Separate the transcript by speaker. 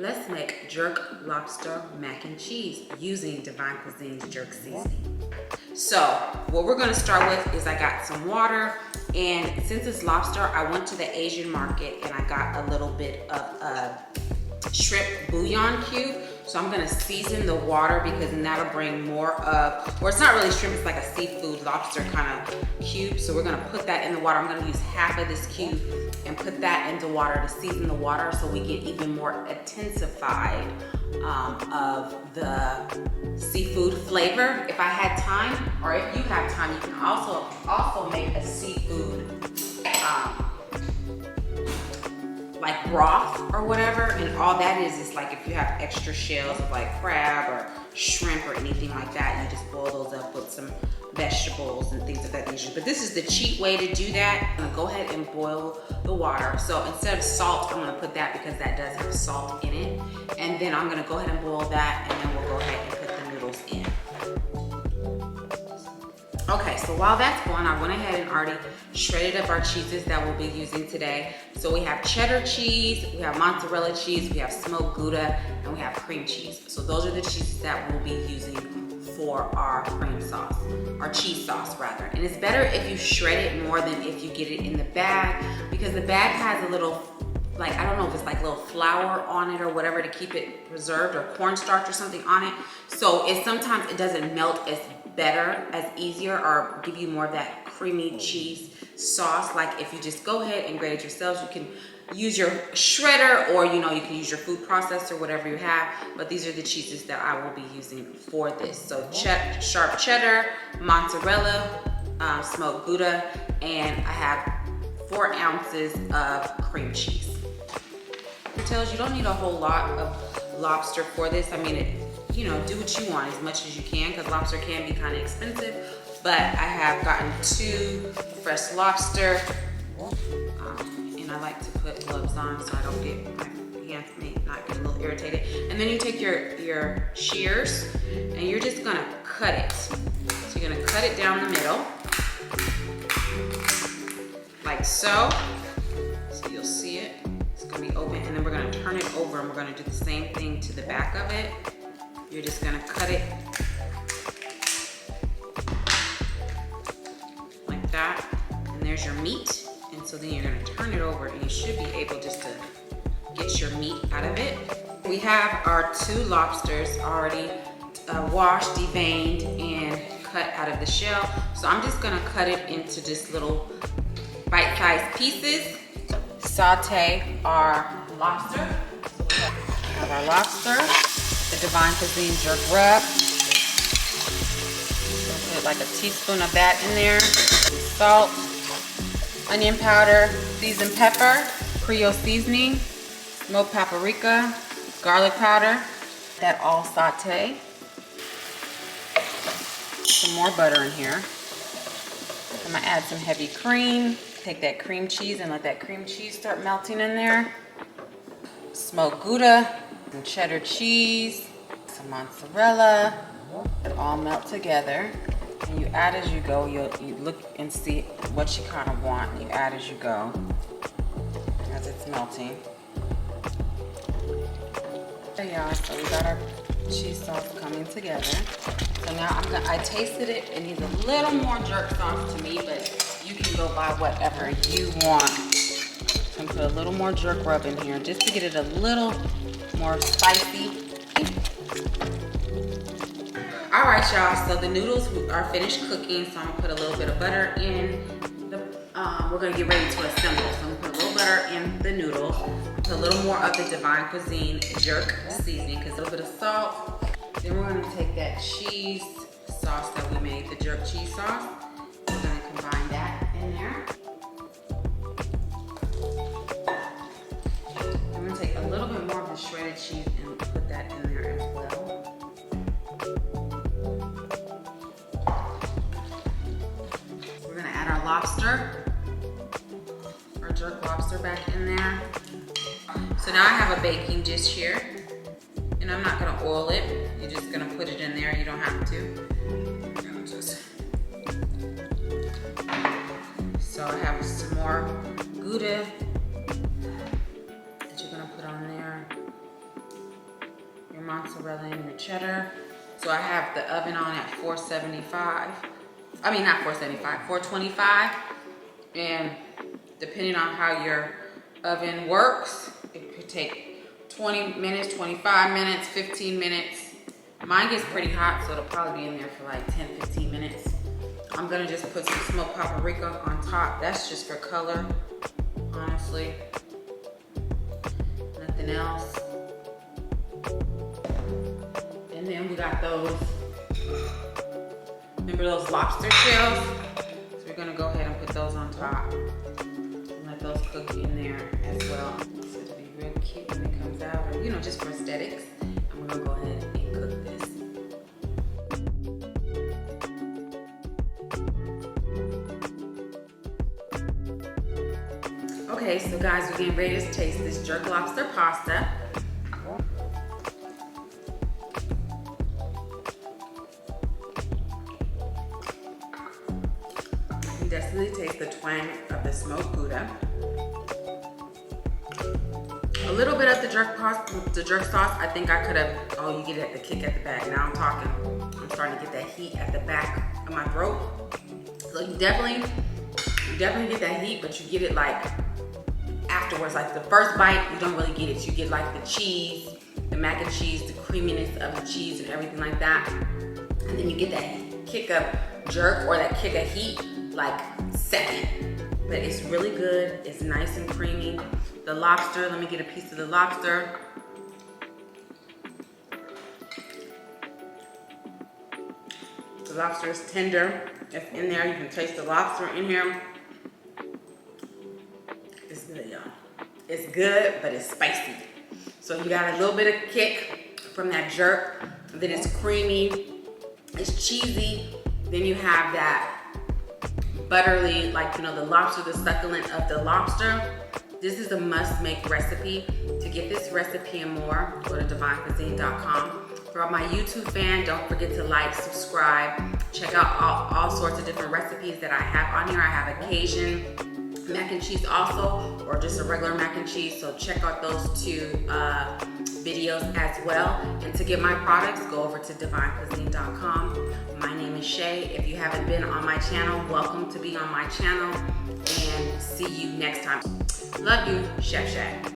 Speaker 1: Let's make jerk lobster mac and cheese using DivineKuizine's jerk seasoning. So what we're gonna start with is I got some water, and since it's lobster, I went to the Asian market and I got a little bit of a shrimp bouillon cube. So I'm gonna season the water because then that'll bring more of, or it's not really shrimp, it's like a seafood lobster kind of cube. So we're gonna put that in the water. I'm gonna use half of this cube and put that into water to season the water so we get even more intensified of the seafood flavor. If I had time, or if you have time, you can also make a seafood like broth or whatever, and all that is like if you have extra shells of like crab or shrimp or anything like that, you just boil those up with some vegetables and things of that nature. But this is the cheap way to do that. I'm gonna go ahead and boil the water. So instead of salt, I'm gonna put that because that does have salt in it. And then I'm gonna go ahead and boil that, and then we'll go ahead and put the noodles in. Okay, so while that's going, I went ahead and already shredded up our cheeses that we'll be using today. So we have cheddar cheese, we have mozzarella cheese, we have smoked Gouda, and we have cream cheese. So those are the cheeses that we'll be using for our cream sauce, our cheese sauce rather. And it's better if you shred it more than if you get it in the bag, because the bag has a little, like, I don't know if it's like little flour on it or whatever to keep it preserved, or cornstarch or something on it. So sometimes it doesn't melt as easier, or give you more of that creamy cheese sauce. Like if you just go ahead and grate it yourselves, you can use your shredder, or you can use your food processor, whatever you have. But these are the cheeses that I will be using for this. So sharp cheddar, mozzarella, smoked Gouda, and I have 4 ounces of cream cheese. It tells you don't need a whole lot of lobster for this. I mean, do what you want as much as you can, because lobster can be kind of expensive. But I have gotten 2 fresh lobster, and I like to put gloves on so I don't get my hands not get a little irritated. And then you take your shears and you're just gonna cut it. So you're gonna cut it down the middle, like so. So you'll see it. It's gonna be open, and then we're gonna turn it over, and we're gonna do the same thing to the back of it. You're just gonna cut it like that, and there's your meat. And so then you're gonna turn it over, and you should be able just to get your meat out of it. We have our 2 lobsters already washed, deveined, and cut out of the shell. So I'm just gonna cut it into just little bite-sized pieces. Saute our lobster. So we have our lobster, the DivineKuizine jerk rub. So put like a teaspoon of that in there. Salt, onion powder, seasoned pepper, Creole seasoning, smoked paprika, garlic powder. That all saute. Some more butter in here. I'm gonna add some heavy cream. Take that cream cheese and let that cream cheese start melting in there. Smoked Gouda, some cheddar cheese, some mozzarella. It all melt together. And you add as you go. You look and see what you kind of want. And you add as you go, as it's melting. There y'all. So we got our cheese sauce coming together. So now I tasted it. It needs a little more jerk sauce to me, but you can go by whatever you want. I'm gonna put a little more jerk rub in here just to get it a little more spicy. All right, y'all, so the noodles are finished cooking, so I'm gonna put a little bit of butter in we're gonna get ready to assemble. So I'm gonna put a little butter in the noodles, put a little more of the DivineKuizine jerk seasoning, because a little bit of salt. Then we're gonna take that cheese sauce that we made, the jerk cheese sauce. We're gonna combine that in there. I'm gonna take a little bit more of the shredded cheese and put that in there as well. We're gonna add our lobster, our jerk lobster back in there. So now I have a baking dish here, and I'm not gonna oil it. You're just gonna put it in there. You don't have to. So I have some more Gouda that you're gonna put on there. mozzarella and your cheddar. So I have the oven on at 475. I mean, not 475, 425. And depending on how your oven works, it could take 20 minutes, 25 minutes, 15 minutes. Mine gets pretty hot, so it'll probably be in there for like 10, 15 minutes. I'm gonna just put some smoked paprika on top. That's just for color, honestly. Nothing else. And then we got those, remember those lobster shells? So we're gonna go ahead and put those on top. And let those cook in there as well. So it'll be real cute when it comes out, or, you know, just for aesthetics. And we're gonna go ahead and cook this. Okay, so guys, we're getting ready to taste this jerk lobster pasta. You can definitely taste the twang of the smoked Gouda. A little bit of the jerk sauce. I think I could have, oh, you get it at the kick at the back. Now I'm talking. I'm starting to get that heat at the back of my throat. So you definitely get that heat, but you get it like afterwards. Like the first bite, you don't really get it. You get like the cheese, the mac and cheese, the creaminess of the cheese and everything like that. And then you get that kick of jerk or that kick of heat like second. But it's really good. It's nice and creamy. The lobster, let me get a piece of the lobster. The lobster is tender. It's in there. You can taste the lobster in here. It's good, y'all. It's good, but it's spicy. So you got a little bit of kick from that jerk. Then it's creamy. It's cheesy. Then you have that buttery, like, you know, the lobster, the succulent of the lobster. This is a must-make recipe. To get this recipe and more, go to DivineKuizine.com. For all my YouTube fans, don't forget to like, subscribe, check out all sorts of different recipes that I have on here. I have a Cajun mac and cheese also, or just a regular mac and cheese. So check out those two videos as well. And to get my products, go over to DivineKuizine.com. My name is Shay. If you haven't been on my channel, welcome to be on my channel, and see you next time. Love you, Chef Shay.